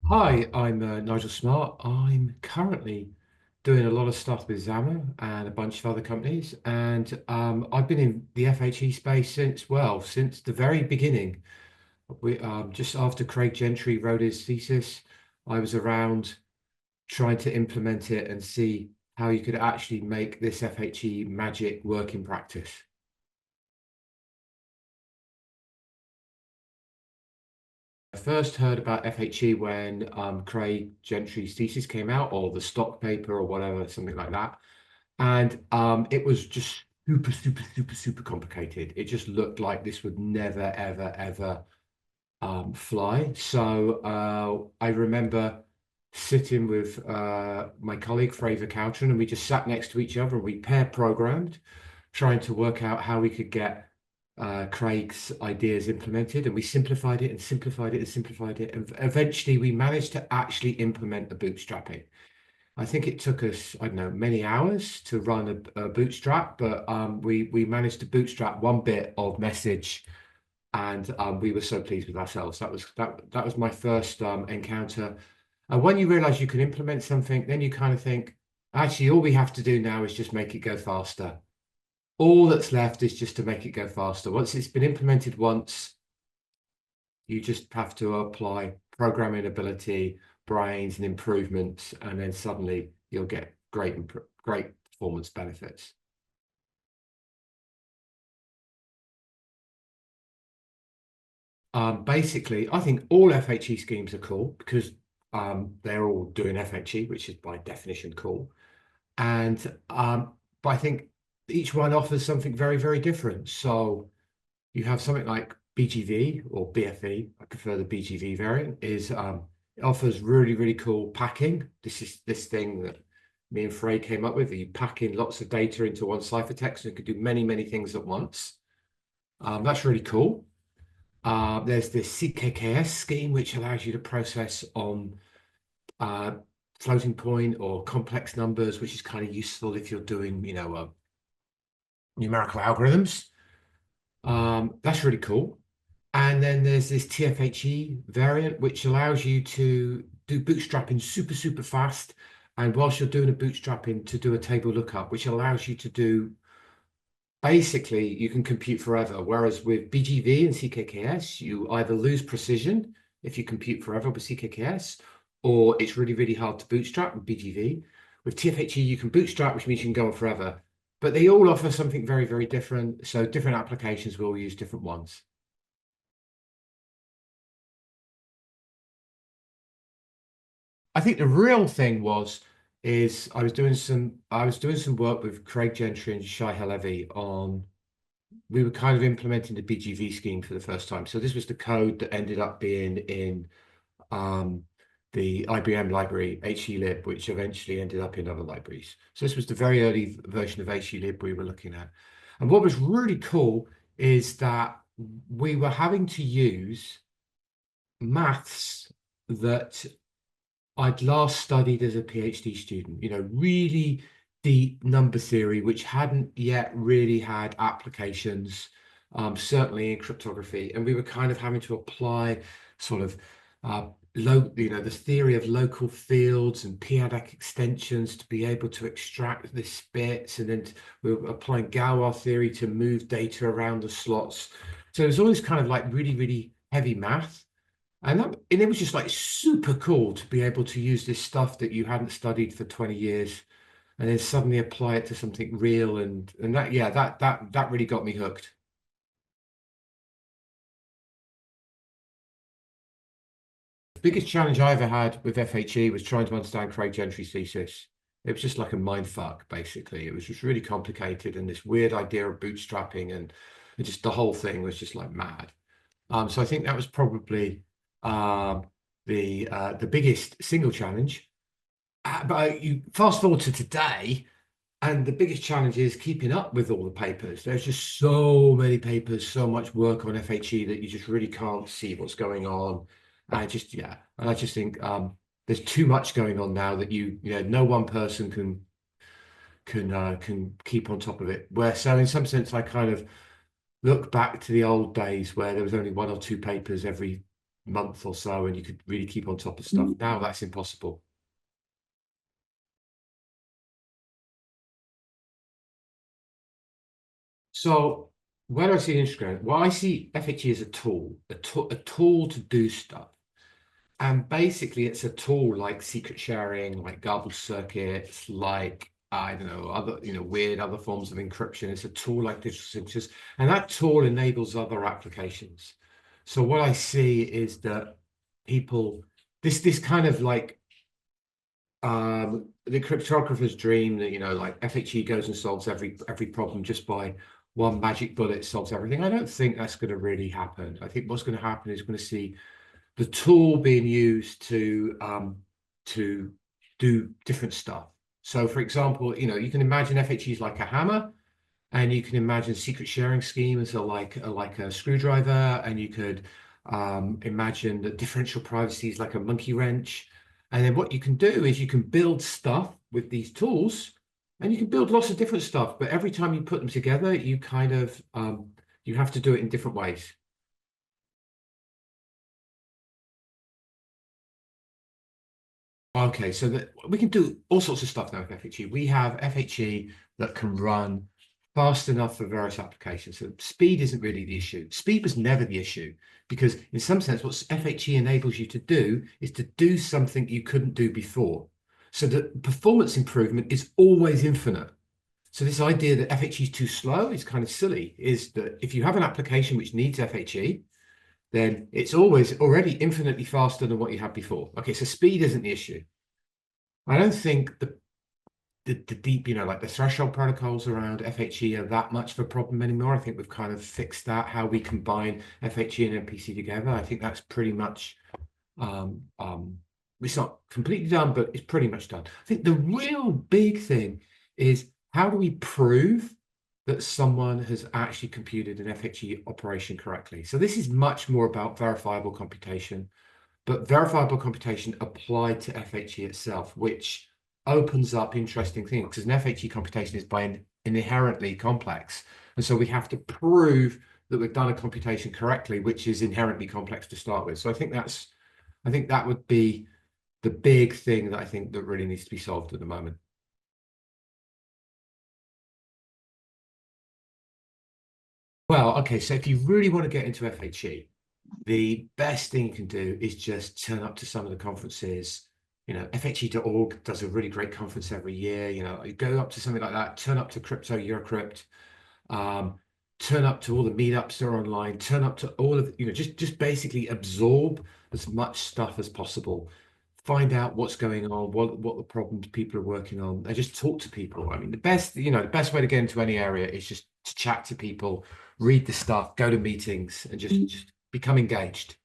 Hi, I'm Nigel Smart. I'm currently doing a lot of stuff with Zama and a bunch of other companies, and I've been in the FHE space since the very beginning. Just after Craig Gentry wrote his thesis, I was around trying to implement it and see how you could actually make this FHE magic work in practice. I first heard about FHE when Craig Gentry's thesis came out, or the stock paper, or whatever, something like that. And it was just super, super, super, super complicated. It just looked like this would never, ever, ever fly. So I remember sitting with my colleague Fraser Cowtron, and we just sat next to each other and we pair programmed, trying to work out how we could get Craig's ideas implemented. And we simplified it and simplified it and simplified it. And eventually we managed to actually implement the bootstrapping. I think it took us, I don't know, many hours to run a bootstrap, but we managed to bootstrap one bit of message, and we were so pleased with ourselves. That was my first encounter. And when you realize you can implement something, then you kind of think, actually, all we have to do now is just make it go faster. All that's left is just to make it go faster. Once it's been implemented once, you just have to apply programming ability, brains, and improvements, and then suddenly you'll get great performance benefits. Basically, I think all FHE schemes are cool because they're all doing FHE, which is by definition cool. And but I think each one offers something very, very different. So you have something like BGV or BFE. I prefer the BGV variant. It offers really, really cool packing. This is this thing that me and Frey came up with. You pack in lots of data into one ciphertext and you can do many, many things at once. That's really cool. There's this CKKS scheme, which allows you to process on uh, floating point or complex numbers, which is kind of useful if you're doing, numerical algorithms. That's really cool. And then there's this TFHE variant, which allows you to do bootstrapping super, super fast. And whilst you're doing a bootstrapping, to do a table lookup, which allows you to do basically, you can compute forever. Whereas with BGV and CKKS, you either lose precision if you compute forever with CKKS, or it's really, really hard to bootstrap with BGV. With TFHE, you can bootstrap, which means you can go on forever. But they all offer something very, very different. So different applications will use different ones. I think the real thing is I was doing some work with Craig Gentry and Shai Halevi on we were kind of implementing the BGV scheme for the first time. So this was the code that ended up being in um, the IBM library HElib, which eventually ended up in other libraries. So this was the very early version of HElib we were looking at. And what was really cool is that we were having to use maths that I'd last studied as a PhD student, really deep number theory, which hadn't yet really had applications, certainly in cryptography. And we were kind of having to apply sort of the theory of local fields and p-adic extensions to be able to extract the bits. And then we were applying Galois theory to move data around the slots. So it was always kind of like really, really heavy math. And it was just like super cool to be able to use this stuff that you hadn't studied for 20 years and then suddenly apply it to something real and that yeah that really got me hooked. The biggest challenge I ever had with FHE was trying to understand Craig Gentry's thesis. It was just like a mind fuck, basically. It was just really complicated and this weird idea of bootstrapping and just the whole thing was just like mad. So I think that was probably um, the biggest single challenge. But you fast forward to today, and the biggest challenge is keeping up with all the papers. There's just so many papers, so much work on FHE that you just really can't see what's going on. And I just think there's too much going on now that no one person can keep on top of it. Where so in some sense, I kind of look back to the old days where there was only one or two papers every month or so, and you could really keep on top of stuff. Now that's impossible. So where do I see Instagram? Well, I see FHE as a tool to do stuff. And basically, it's a tool like secret sharing, like garbled circuits, like I don't know, other weird other forms of encryption. It's a tool like digital signatures, and that tool enables other applications. So what I see is that people, this kind of like the cryptographer's dream that like FHE goes and solves every problem just by one magic bullet solves everything. I don't think that's going to really happen. I think what's going to happen is we're going to see the tool being used to do different stuff. So, for example, you can imagine FHE like a hammer, and you can imagine secret sharing scheme as like a screwdriver, and you could imagine that differential privacy is like a monkey wrench. And then what you can do is you can build stuff with these tools, and you can build lots of different stuff. But every time you put them together, you kind of you have to do it in different ways. Okay, so that we can do all sorts of stuff now with FHE. We have FHE that can run fast enough for various applications. So speed isn't really the issue. Speed was never the issue because in some sense, what FHE enables you to do is to do something you couldn't do before. So the performance improvement is always infinite. So this idea that FHE is too slow is kind of silly, is that if you have an application which needs FHE, then it's always already infinitely faster than what you had before. Okay, so speed isn't the issue. I don't think the deep, like the threshold protocols around FHE are that much of a problem anymore. I think we've kind of fixed that, how we combine FHE and MPC together. I think that's pretty much um, um, it's not completely done, but it's pretty much done. I think the real big thing is how do we prove that someone has actually computed an FHE operation correctly? So this is much more about verifiable computation, but verifiable computation applied to FHE itself, which opens up interesting things because an FHE computation is by inherently complex. And so we have to prove that we've done a computation correctly, which is inherently complex to start with. So I think that would be the big thing that I think that really needs to be solved at the moment. Well, okay, so if you really want to get into FHE, the best thing you can do is just turn up to some of the conferences. FHE.org does a really great conference every year. You go up to something like that, turn up to Crypto Eurocrypt, um, turn up to all the meetups that are online, turn up to all of, just basically absorb as much stuff as possible. Find out what's going on, what the problems people are working on, and just talk to people. I mean, the best way to get into any area is just to chat to people, read the stuff, go to meetings, and just become engaged.